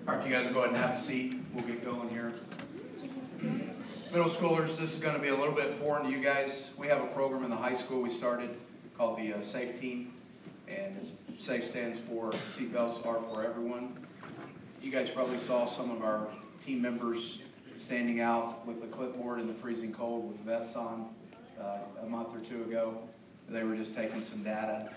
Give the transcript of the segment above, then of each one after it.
All right, if you guys go ahead and have a seat, we'll get going here. Middle schoolers, this is going to be a little bit foreign to you guys. We have a program in the high school we started called the SAFE Team, and SAFE stands for Seatbelts Are For Everyone. You guys probably saw some of our team members standing out with a clipboard in the freezing cold with vests on a month or two ago. They were just taking some data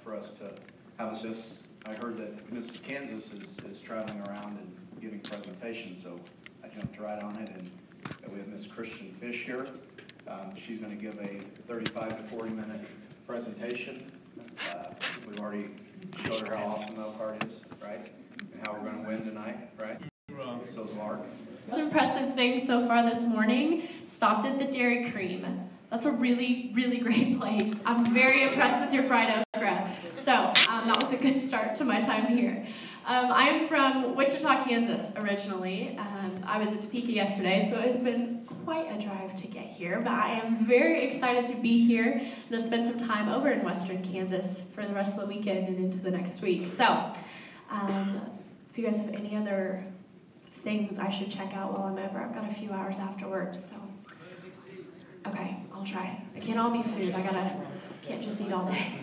for us to have us just. I heard that Mrs. Kansas is traveling around and giving presentations, so I jumped right on it, and we have Miss Christian Fish here. She's going to give a 35 to 40 minute presentation. We've already showed her how awesome Elkhart is, right? And how we're going to win tonight, right? So's Larks. Most impressive thing so far this morning, stopped at the Dairy Cream. That's a really, really great place. I'm very impressed with your fried okra. So that was a good start to my time here. I'm from Wichita, Kansas originally. I was at Topeka yesterday, so it's been quite a drive to get here, but I am very excited to be here and to spend some time over in western Kansas for the rest of the weekend and into the next week. So if you guys have any other things I should check out while I'm over, I've got a few hours afterwards, so. Okay, I'll try. It can't all be food. Can't just eat all day.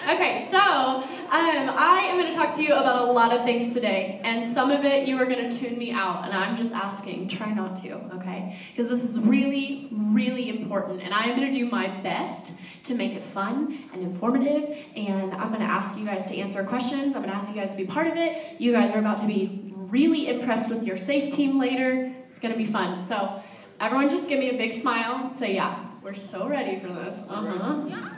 Okay, so I am going to talk to you about a lot of things today, and some of it you are going to tune me out, and I'm just asking, try not to, okay? Because this is really, really important, and I'm going to do my best to make it fun and informative, and I'm going to ask you guys to answer questions. I'm going to ask you guys to be part of it. You guys are about to be really impressed with your SAFE team later. It's going to be fun. So everyone just give me a big smile and say, yeah, we're so ready for this.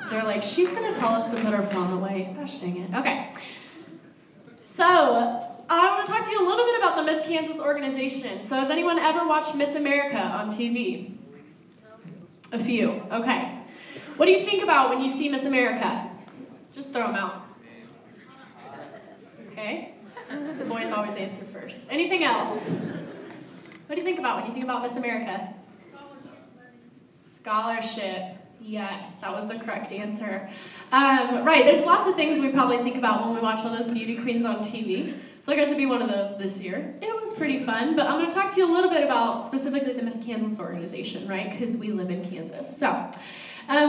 They're like, she's going to tell us to put our phone away. Gosh dang it. Okay. So I want to talk to you a little bit about the Miss Kansas organization. So has anyone ever watched Miss America on TV? A few. Okay. What do you think about when you see Miss America? Just throw them out. Okay. The boys always answer first. Anything else? What do you think about when you think about Miss America? Scholarship. Yes, that was the correct answer. Right, there's lots of things we probably think about when we watch all those beauty queens on TV. So I got to be one of those this year. It was pretty fun, but I'm going to talk to you a little bit about specifically the Miss Kansas organization, right? Because we live in Kansas. So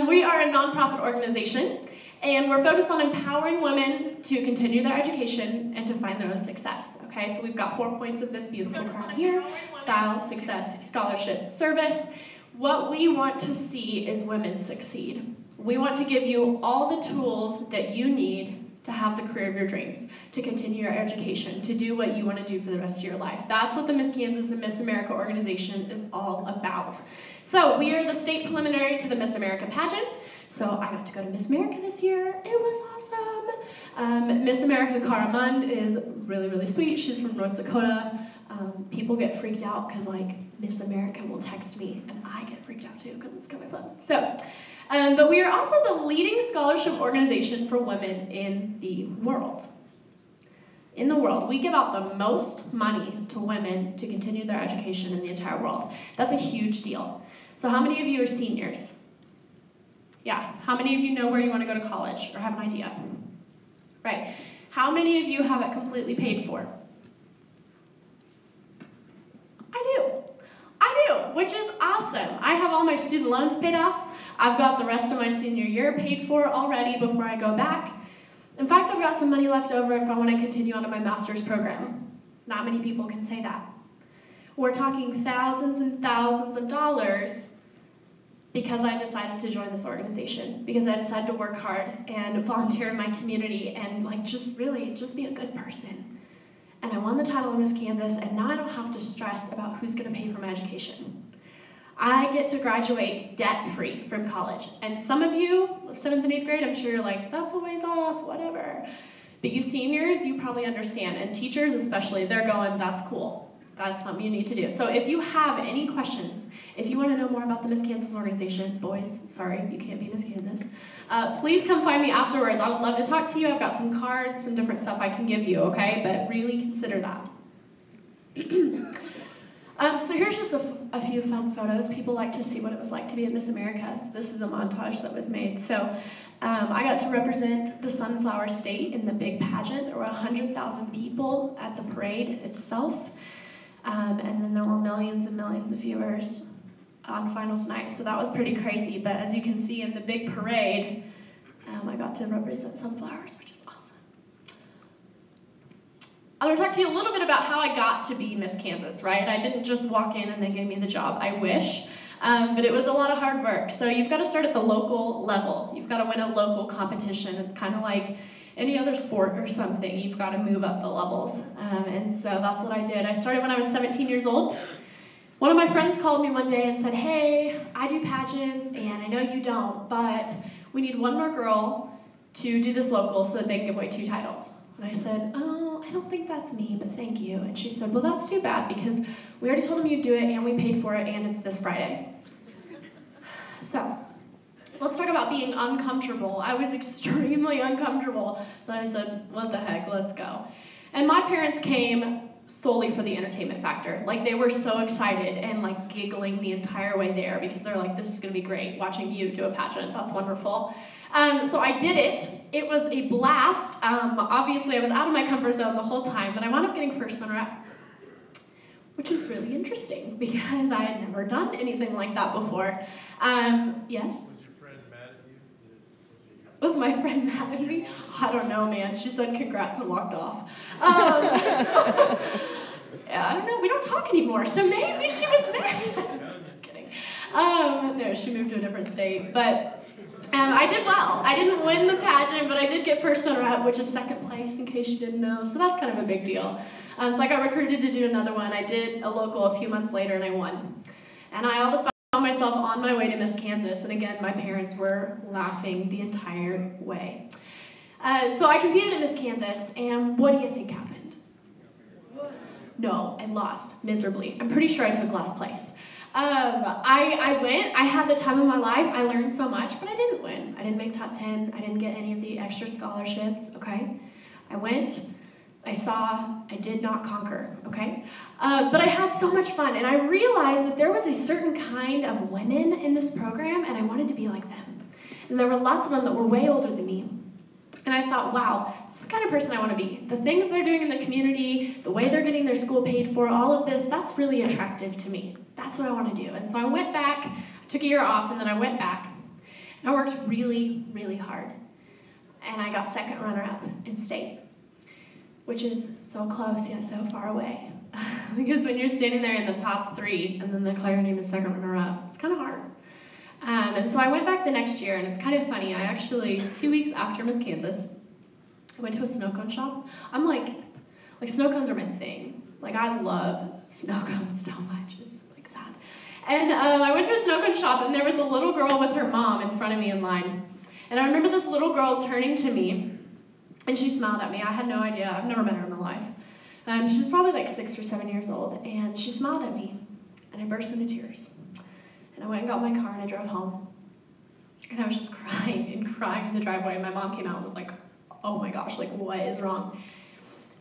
we are a nonprofit organization, and we're focused on empowering women to continue their education and to find their own success, okay? So we've got 4 points of this beautiful crown here: style, success, scholarship, service. What we want to see is women succeed. We want to give you all the tools that you need to have the career of your dreams, to continue your education, to do what you want to do for the rest of your life. That's what the Miss Kansas and Miss America organization is all about. So we are the state preliminary to the Miss America pageant. So I got to go to Miss America this year. It was awesome. Miss America Caramund is really, really sweet. She's from North Dakota. People get freaked out because like Miss America will text me, and I get freaked out too because it's kind of fun. So, but we are also the leading scholarship organization for women in the world. In the world, we give out the most money to women to continue their education in the entire world. That's a huge deal. So how many of you are seniors? Yeah, how many of you know where you want to go to college or have an idea? Right. How many of you have it completely paid for? I do, which is awesome. I have all my student loans paid off. I've got the rest of my senior year paid for already before I go back. In fact, I've got some money left over if I want to continue on to my master's program. Not many people can say that. We're talking thousands and thousands of dollars because I decided to join this organization, because I decided to work hard and volunteer in my community and like just be a good person. And I won the title of Miss Kansas, and now I don't have to stress about who's going to pay for my education. I get to graduate debt-free from college. And some of you, 7th and 8th grade, I'm sure you're like, that's a ways off, whatever. But you seniors, you probably understand, and teachers especially, they're going, that's cool. That's something you need to do. So if you have any questions, if you want to know more about the Miss Kansas organization, boys, sorry, you can't be Miss Kansas, please come find me afterwards. I would love to talk to you. I've got some cards, some different stuff I can give you, okay? But really consider that. So here's just a few fun photos. People like to see what it was like to be at Miss America. So this is a montage that was made. So I got to represent the Sunflower State in the big pageant. There were 100,000 people at the parade itself. And then there were millions and millions of viewers on finals night. So that was pretty crazy. But as you can see in the big parade, I got to represent sunflowers, which is awesome. I'm going to talk to you a little bit about how I got to be Miss Kansas, right? I didn't just walk in and they gave me the job. I wish. But it was a lot of hard work. So you've got to start at the local level. You've got to win a local competition. It's kind of like any other sport or something. You've got to move up the levels. And so that's what I did. I started when I was 17 years old. One of my friends called me one day and said, hey, I do pageants, and I know you don't, but we need one more girl to do this local so that they can give away 2 titles. And I said, oh, I don't think that's me, but thank you. And she said, well, that's too bad because we already told them you'd do it and we paid for it and it's this Friday. So, let's talk about being uncomfortable. I was extremely uncomfortable, but I said, what the heck, let's go. And my parents came solely for the entertainment factor. Like, they were so excited and like giggling the entire way there because they're like, this is gonna be great, watching you do a pageant, that's wonderful. So I did it. It was a blast. Obviously, I was out of my comfort zone the whole time, but I wound up getting first runner-up, which was really interesting because I had never done anything like that before. Yes? Was your friend mad at you? Was my friend mad at me? I don't know, man. She said congrats and walked off. Yeah, I don't know. We don't talk anymore, so maybe she was mad. I'm kidding. No, she moved to a different state, but I did well. I didn't win the pageant, but I did get first runner-up, which is second place, in case you didn't know, so that's kind of a big deal. So I got recruited to do another one. I did a local a few months later, and I won. And I all of a sudden found myself on my way to Miss Kansas, and again, my parents were laughing the entire way. So I competed at Miss Kansas, and what do you think happened? No, I lost miserably. I'm pretty sure I took last place. I went, I had the time of my life, I learned so much, but I didn't win. I didn't make top 10, I didn't get any of the extra scholarships, okay? I went, I saw, I did not conquer, okay? But I had so much fun, and I realized that there was a certain kind of women in this program, and I wanted to be like them. And there were lots of them that were way older than me. And I thought, wow, this is the kind of person I want to be. The things they're doing in the community, the way they're getting their school paid for, all of this, that's really attractive to me. That's what I want to do. And so I went back, I took a year off, and then I went back. And I worked really, really hard. And I got second runner-up in state, which is so close yet so far away. Because when you're standing there in the top 3, and then they call your name as second runner-up, it's kind of hard. And so I went back the next year, and it's kind of funny. I actually, 2 weeks after Miss Kansas, I went to a snow cone shop. I'm like snow cones are my thing. Like, I love snow cones so much. It's like sad. And I went to a snow cone shop, and there was a little girl with her mom in front of me in line. And I remember this little girl turning to me, and she smiled at me. I had no idea. I've never met her in my life. She was probably like 6 or 7 years old, and she smiled at me, and I burst into tears. And I went and got my car, and I drove home. And I was just crying and crying in the driveway, and my mom came out and was like, oh my gosh, like, what is wrong?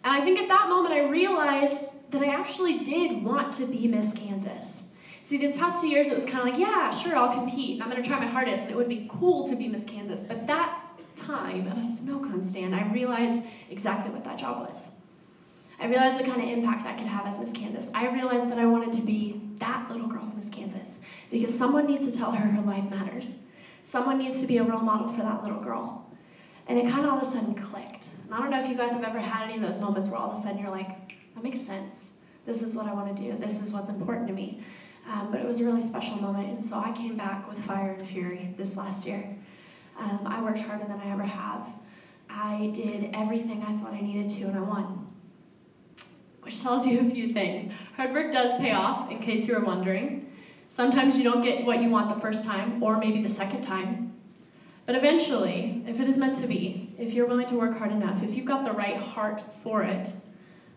And I think at that moment, I realized that I actually did want to be Miss Kansas. See, these past 2 years, it was kind of like, yeah, sure, I'll compete, and I'm going to try my hardest, and it would be cool to be Miss Kansas. But that time at a snow cone stand, I realized exactly what that job was. I realized the kind of impact I could have as Miss Kansas. I realized that I wanted to be that little girl's Miss Kansas because someone needs to tell her her life matters. Someone needs to be a role model for that little girl. And it kind of all of a sudden clicked. And I don't know if you guys have ever had any of those moments where all of a sudden you're like, that makes sense. This is what I want to do. This is what's important to me. But it was a really special moment. And so I came back with fire and fury this last year. I worked harder than I ever have. I did everything I thought I needed to, and I won. Which tells you a few things. Hard work does pay off, in case you were wondering. Sometimes you don't get what you want the first time, or maybe the second time. But eventually, if it is meant to be, if you're willing to work hard enough, if you've got the right heart for it,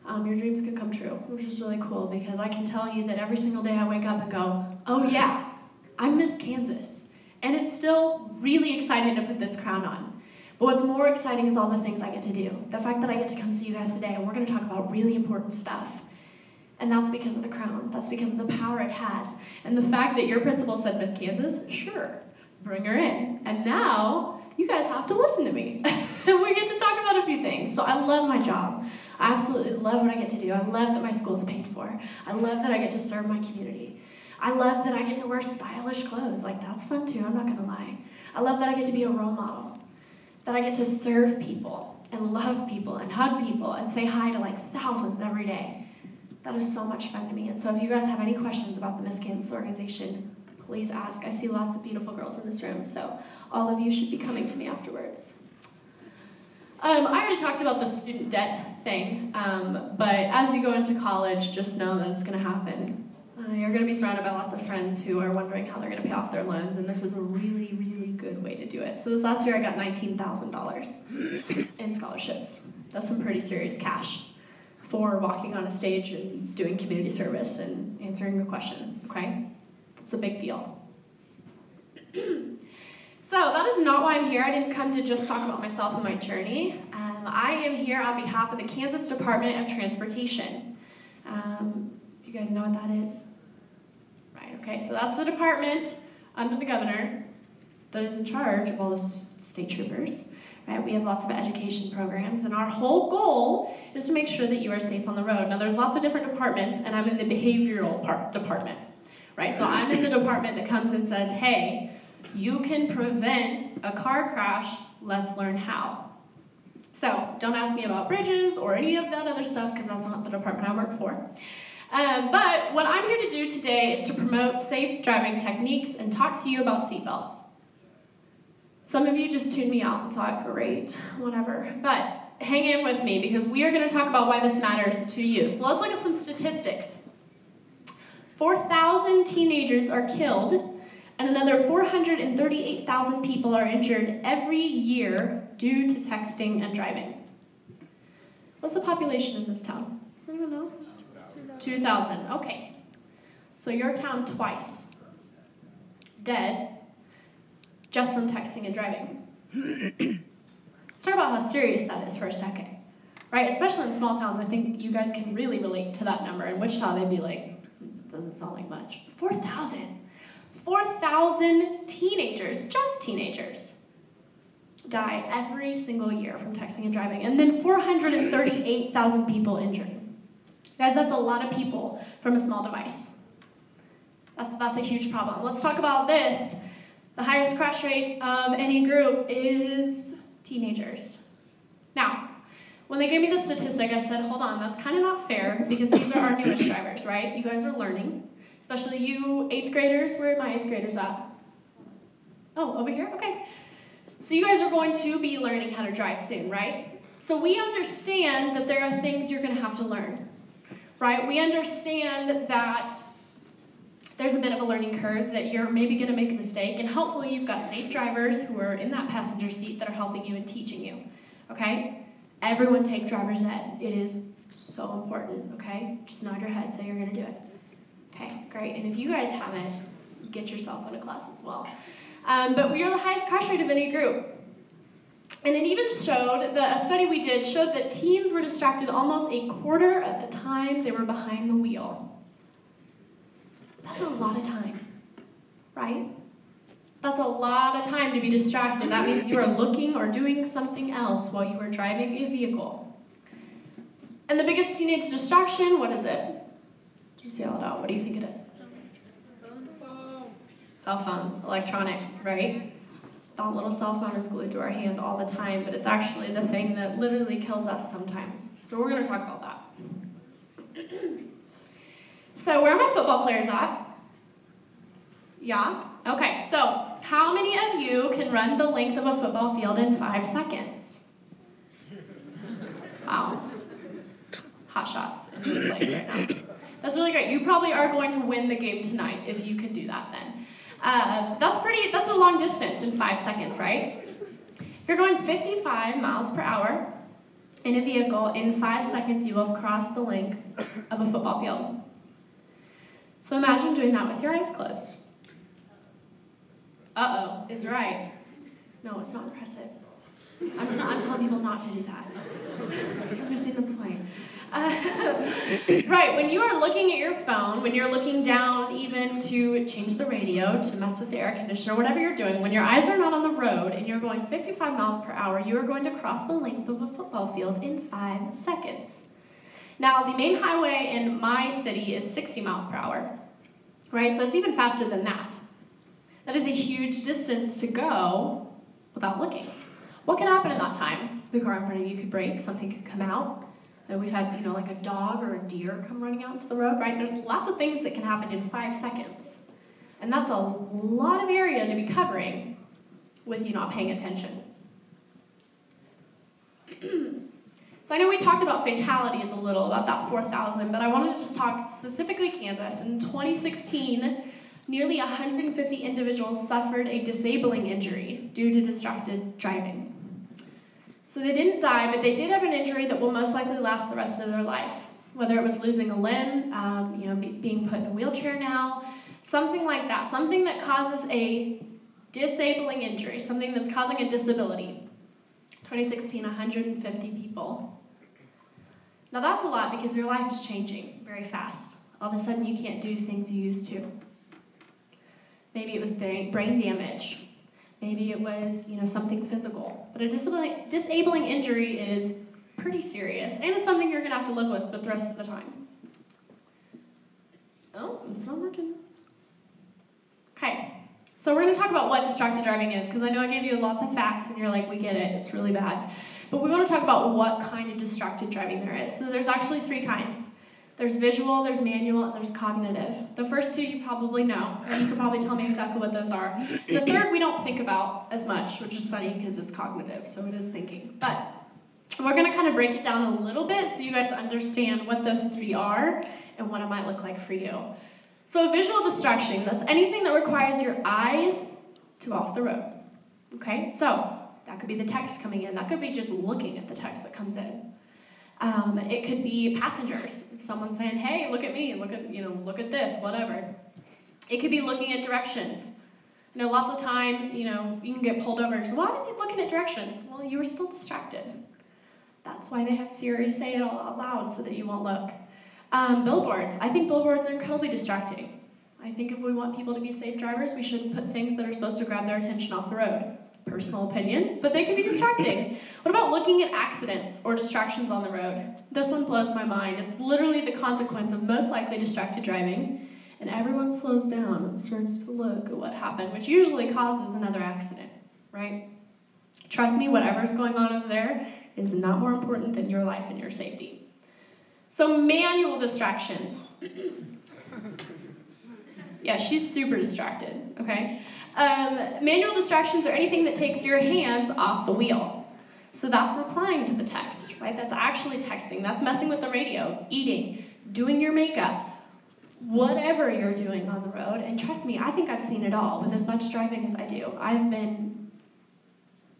your dreams can come true, which is really cool, because I can tell you that every single day I wake up and go, oh yeah, I'm Miss Kansas. And it's still really exciting to put this crown on. But what's more exciting is all the things I get to do. The fact that I get to come see you guys today, and we're going to talk about really important stuff. And that's because of the crown. That's because of the power it has. And the fact that your principal said, Miss Kansas, sure, bring her in. And now, you guys have to listen to me. And we get to talk about a few things. So I love my job. I absolutely love what I get to do. I love that my school's paid for. I love that I get to serve my community. I love that I get to wear stylish clothes. Like, that's fun too, I'm not gonna lie. I love that I get to be a role model. That I get to serve people and love people and hug people and say hi to like thousands every day. That is so much fun to me. And so if you guys have any questions about the Miss Kansas organization, please ask. I see lots of beautiful girls in this room, so all of you should be coming to me afterwards. I already talked about the student debt thing, but as you go into college, just know that it's going to happen. You're going to be surrounded by lots of friends who are wondering how they're going to pay off their loans, and this is a really, really good way to do it. So this last year I got $19,000 in scholarships. That's some pretty serious cash for walking on a stage and doing community service and answering a question, okay? It's a big deal. So that is not why I'm here. I didn't come to just talk about myself and my journey. I am here on behalf of the Kansas Department of Transportation. You guys know what that is? Right, okay, so that's the department under the governor that is in charge of all the state troopers. Right, we have lots of education programs, and our whole goal is to make sure that you are safe on the road. Now, there's lots of different departments, and I'm in the behavioral department. Right, so I'm in the department that comes and says, hey, you can prevent a car crash, let's learn how. So, don't ask me about bridges or any of that other stuff, because that's not the department I work for. But what I'm here to do today is to promote safe driving techniques and talk to you about seatbelts. Some of you just tuned me out and thought, great, whatever. But hang in with me, because we are going to talk about why this matters to you. So let's look at some statistics. 4,000 teenagers are killed, and another 438,000 people are injured every year due to texting and driving. What's the population in this town? Does anyone know? 2,000, okay. So your town twice. Dead. Just from texting and driving. Let's talk about how serious that is for a second. Right, especially in small towns, I think you guys can really relate to that number. In Wichita, they'd be like, doesn't sound like much. 4,000. 4,000 teenagers, just teenagers, die every single year from texting and driving. And then 438,000 people injured. Guys, that's a lot of people from a small device. That's a huge problem. Let's talk about this. The highest crash rate of any group is teenagers. Now, when they gave me the statistic, I said, hold on, that's kind of not fair, because these are our newest drivers, right? You guys are learning, especially you 8th graders. Where are my 8th graders at? Oh, over here? Okay. So you guys are going to be learning how to drive soon, right? So we understand that there are things you're going to have to learn, right? We understand that there's a bit of a learning curve, that you're maybe going to make a mistake, and hopefully you've got safe drivers who are in that passenger seat that are helping you and teaching you, okay? Everyone take driver's ed. It is so important, okay? Just nod your head, say you're going to do it. Okay, great. And if you guys haven't, get yourself in a class as well. But we are the highest crash rate of any group. And it even showed, a study we did showed that teens were distracted almost a quarter of the time they were behind the wheel. That's a lot of time, right? That's a lot of time to be distracted. That means you are looking or doing something else while you are driving a vehicle. And the biggest teenage distraction, what is it? Did you see all that? What do you think it is? Cell phones, electronics, right? That little cell phone is glued to our hand all the time, but it's actually the thing that literally kills us sometimes. So we're going to talk about that. So where are my football players at? Yeah? Okay, so how many of you can run the length of a football field in 5 seconds? Wow. Hot shots in this place right now. That's really great. You probably are going to win the game tonight if you can do that then. That's a long distance in 5 seconds, right? If you're going 55 miles per hour in a vehicle, in 5 seconds you will have crossed the length of a football field. So imagine doing that with your eyes closed. Uh-oh is right. No, it's not impressive. I'm telling people not to do that. You're missing the point. Right, when you are looking at your phone, when you're looking down even to change the radio, to mess with the air conditioner, whatever you're doing, when your eyes are not on the road and you're going 55 miles per hour, you are going to cross the length of a football field in 5 seconds. Now, the main highway in my city is 60 miles per hour, right? So it's even faster than that. That is a huge distance to go without looking. What could happen in that time? The car in front of you could break, something could come out. And we've had, like a dog or a deer come running out into the road, right? There's lots of things that can happen in 5 seconds. And that's a lot of area to be covering with you not paying attention. So I know we talked about fatalities a little, about that 4,000, but I wanted to just talk specifically Kansas. In 2016, nearly 150 individuals suffered a disabling injury due to distracted driving. So they didn't die, but they did have an injury that will most likely last the rest of their life. Whether it was losing a limb, being put in a wheelchair now, something like that. Something that causes a disabling injury, something that's causing a disability. 2016, 150 people. Now that's a lot because your life is changing very fast. All of a sudden you can't do things you used to. Maybe it was brain damage. Maybe it was, something physical. But a disabling injury is pretty serious, and it's something you're going to have to live with the rest of the time. Oh, it's not working. Okay, so we're going to talk about what distracted driving is, because I know I gave you lots of facts, and you're like, we get it, it's really bad. But we want to talk about what kind of distracted driving there is. So there's actually 3 kinds. There's visual, there's manual, and there's cognitive. The first 2 you probably know, and you can probably tell me exactly what those are. The third we don't think about as much, which is funny because it's cognitive, so it is thinking. But we're going to kind of break it down a little bit so you guys understand what those 3 are and what it might look like for you. So a visual distraction, that's anything that requires your eyes to go off the road. Okay, so that could be the text coming in. That could be just looking at the text that comes in. It could be passengers. Someone saying, hey, look at me, look at this, whatever. It could be looking at directions. Lots of times, you can get pulled over and say, why was he looking at directions? Well, you were still distracted. That's why they have Siri say it all out loud so that you won't look. Billboards. I think billboards are incredibly distracting. I think if we want people to be safe drivers, we shouldn't put things that are supposed to grab their attention off the road. Personal opinion, but they can be distracting. What about looking at accidents or distractions on the road? This one blows my mind. It's literally the consequence of most likely distracted driving, and everyone slows down and starts to look at what happened, which usually causes another accident, right? Trust me, whatever's going on over there is not more important than your life and your safety. So manual distractions. Yeah, she's super distracted, okay? Manual distractions are anything that takes your hands off the wheel. So that's replying to the text, right? That's actually texting. That's messing with the radio, eating, doing your makeup, whatever you're doing on the road. And trust me, I think I've seen it all with as much driving as I do. I've been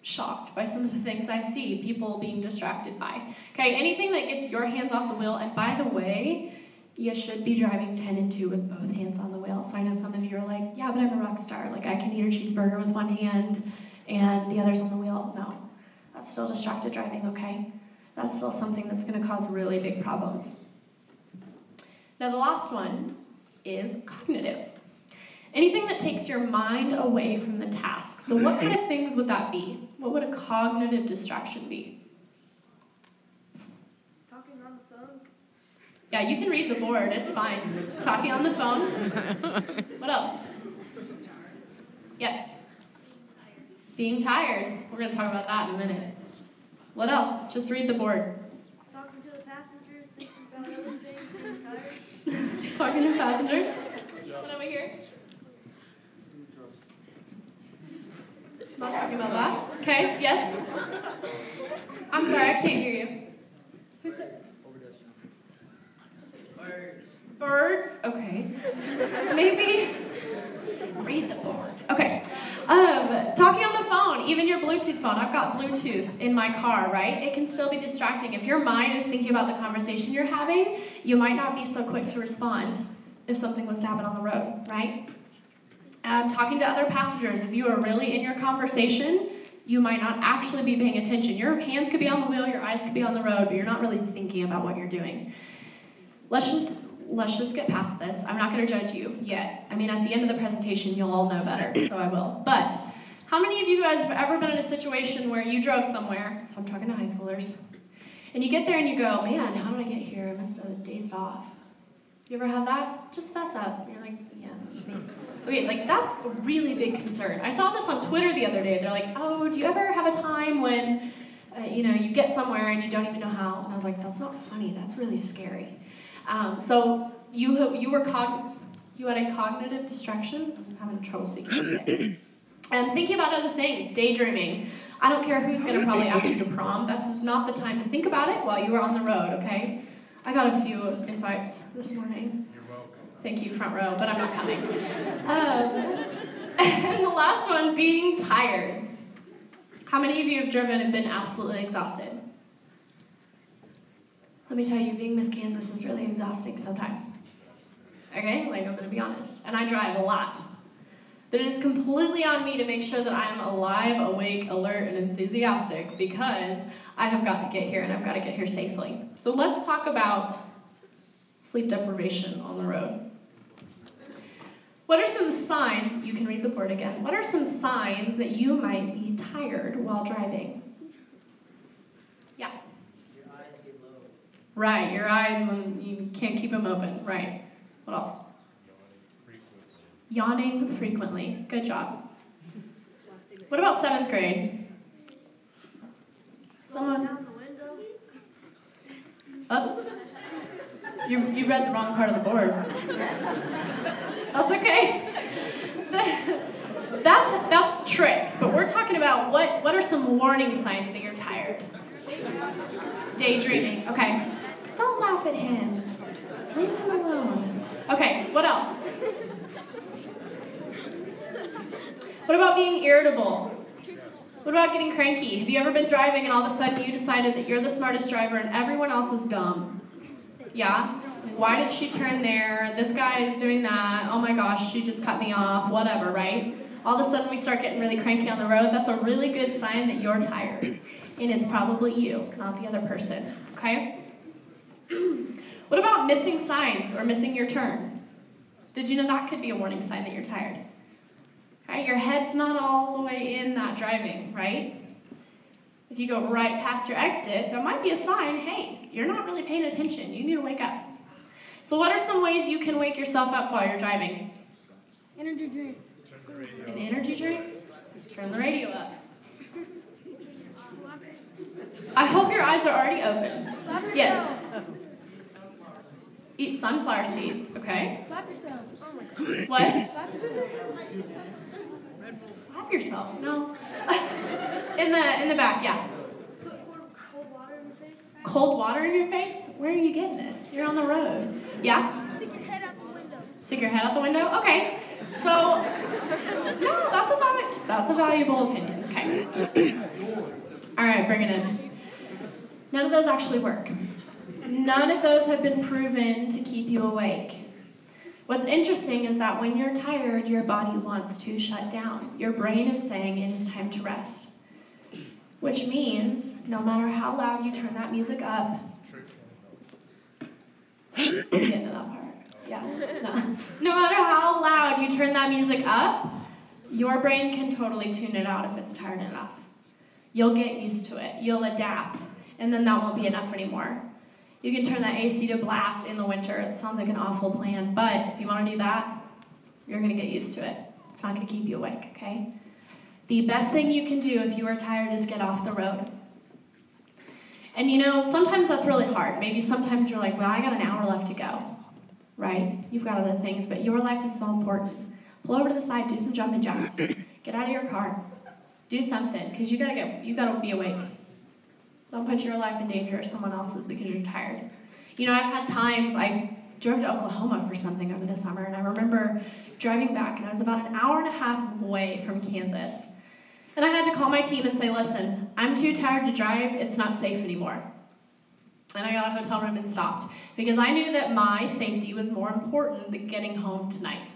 shocked by some of the things I see people being distracted by. Okay, anything that gets your hands off the wheel, and by the way, you should be driving 10 and 2 with both hands on the wheel. So I know some of you are like, yeah, but I'm a rock star. Like, I can eat a cheeseburger with one hand and the other's on the wheel. No, that's still distracted driving, okay? That's still something that's going to cause really big problems. Now, the last one is cognitive. Anything that takes your mind away from the task. So what kind of things would that be? What would a cognitive distraction be? Yeah, you can read the board, it's fine. Talking on the phone. What else? Yes. Being tired. We're going to talk about that in a minute. What else? Just read the board. Talking to the passengers, thinking about other things, being tired. Talking to passengers. What over here? Not talking about that. Okay, yes? I'm sorry, I can't hear you. Who's it? Birds, okay. Maybe read the board. Okay. Talking on the phone, even your Bluetooth phone. I've got Bluetooth in my car, right? It can still be distracting. If your mind is thinking about the conversation you're having, you might not be so quick to respond if something was to happen on the road, right? Talking to other passengers. If you are really in your conversation, You might not actually be paying attention. Your hands could be on the wheel, your eyes could be on the road, but you're not really thinking about what you're doing. Let's just get past this. I'm not going to judge you yet. I mean, at the end of the presentation, you'll all know better, so I will. But how many of you guys have ever been in a situation where you drove somewhere, so I'm talking to high schoolers, and you get there and you go, man, how did I get here? I must have dazed off. You ever had that? Just fess up. You're like, yeah, that's me. Okay, like that's a really big concern. I saw this on Twitter the other day. They're like, oh, do you ever have a time when, you get somewhere and you don't even know how? And I was like, that's not funny. That's really scary. So you had a cognitive distraction. I'm having trouble speaking today. And thinking about other things, daydreaming. I don't care who's going to probably ask you to prom. This is not the time to think about it while you are on the road, okay? I got a few invites this morning. You're welcome. Thank you, front row, but I'm not coming. And the last one, being tired. How many of you have driven and been absolutely exhausted? Let me tell you, being Miss Kansas is really exhausting sometimes. Okay, like I'm going to be honest. And I drive a lot. But it is completely on me to make sure that I am alive, awake, alert, and enthusiastic because I have got to get here and I've got to get here safely. So let's talk about sleep deprivation on the road. What are some signs, you can read the board again, what are some signs that you might be tired while driving? Yeah. Your eyes get low. Right, your eyes when you can't keep them open. Right. What else? Yawning frequently. Good job. What about 7th grade? Someone? Down the window. That's, you read the wrong part of the board. That's okay. That's tricks, but we're talking about what are some warning signs that you're tired? Daydreaming. Okay. Don't laugh at him. Leave him alone. Okay, what else? What about being irritable? What about getting cranky? Have you ever been driving and all of a sudden you decided that you're the smartest driver and everyone else is dumb? Yeah? Why did she turn there? This guy is doing that. Oh my gosh, she just cut me off. Whatever, right? All of a sudden we start getting really cranky on the road. That's a really good sign that you're tired. And it's probably you, not the other person. Okay? What about missing signs or missing your turn? Did you know that could be a warning sign that you're tired? Right? Your head's not all the way in that driving, right? If you go right past your exit, there might be a sign, hey, you're not really paying attention. You need to wake up. So what are some ways you can wake yourself up while you're driving? Energy drink. An energy drink? Turn the radio up. I hope your eyes are already open. Yes. Eat sunflower seeds, okay? Slap yourself. Oh my God. What? Slap yourself. Slap yourself? No. in the back, yeah. Put cold water in your face. Cold water in your face? Where are you getting this? You're on the road. Yeah? Stick your head out the window. Stick your head out the window? Okay. So, no, that's a valuable opinion. Okay. All right, bring it in. None of those actually work. None of those have been proven to keep you awake. What's interesting is that when you're tired, your body wants to shut down. Your brain is saying it is time to rest. Which means no matter how loud you turn that music up, we'll get into that part. Yeah. No matter how loud you turn that music up, your brain can totally tune it out if it's tired enough. You'll get used to it. You'll adapt. And then that won't be enough anymore. You can turn that AC to blast in the winter. It sounds like an awful plan, but if you want to do that, you're going to get used to it. It's not going to keep you awake, okay? The best thing you can do if you are tired is get off the road. And you know, sometimes that's really hard. Maybe sometimes you're like, well, I got an hour left to go, right? You've got other things, but your life is so important. Pull over to the side, do some jumping jacks. Get out of your car. Do something, because you gotta be awake. Don't put your life in danger or someone else's because you're tired. You know, I've had times, I drove to Oklahoma for something over the summer, and I remember driving back, and I was about an hour and a half away from Kansas. And I had to call my team and say, listen, I'm too tired to drive, it's not safe anymore. And I got a hotel room and stopped, because I knew that my safety was more important than getting home tonight.